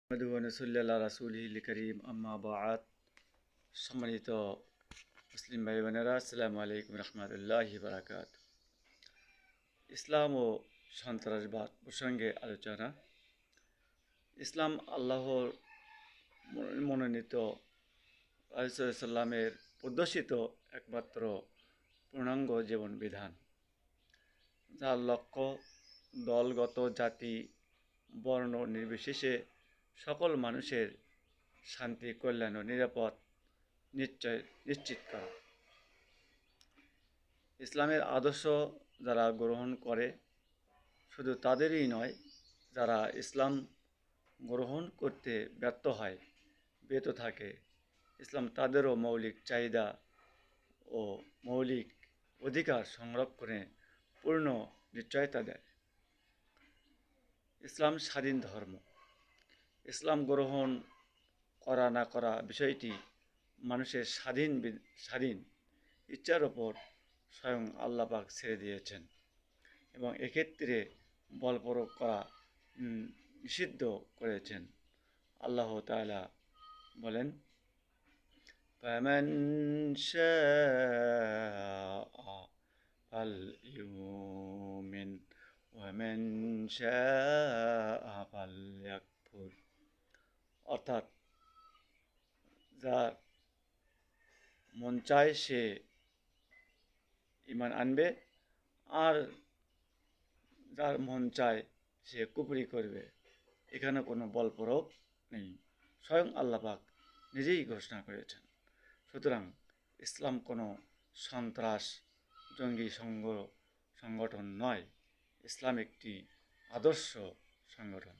সাল্লাল্লাহু রাসূলিল কারীম আম্মা বা'দ। সম্মানিত মুসলিম ভাই বোনেরা, আসসালামু আলাইকুম রহমতুল্লাহি বারাকাতুহু। ইসলাম ও সন্ত্রাসবাদ প্রসঙ্গে আলোচনা। ইসলাম আল্লাহর মনোনীত রাসূল সাল্লামের প্রদর্শিত একমাত্র পূর্ণাঙ্গ জীবন বিধান, যার লক্ষ্য দলগত, জাতি, বর্ণ নির্বিশেষে সকল মানুষের শান্তি, কল্যাণ ও নিরাপদ নিশ্চিত করা। ইসলামের আদর্শ যারা গ্রহণ করে, শুধু তাদেরই নয়, যারা ইসলাম গ্রহণ করতে ব্যর্থ হয়, ব্যর্থ থাকে, ইসলাম তাদেরও মৌলিক চাহিদা ও মৌলিক অধিকার সংরক্ষণে পূর্ণ নিশ্চয়তা দেয়। ইসলাম স্বাধীন ধর্ম। ইসলাম গ্রহণ করা না করা বিষয়টি মানুষের স্বাধীন ইচ্ছার ওপর স্বয়ং আল্লাহ পাক ছেড়ে দিয়েছেন এবং এক্ষেত্রে বল প্রয়োগ করা নিষিদ্ধ করেছেন। আল্লাহ তাআলা বলেন, ফামান শাআ ফালইউমিন ওয়া মান শাআ ফালইয়াকফুর। অর্থাৎ যার মন চায় সে ঈমান আনবে, আর যার মন চায় সে কুফরি করবে। এখানে কোনো বল প্রয়োগ নেই, স্বয়ং আল্লাহ পাক নিজেই ঘোষণা করেছেন। সুতরাং ইসলাম কোনো সন্ত্রাস জঙ্গি সংগঠন নয়, ইসলাম একটি আদর্শ সংগঠন।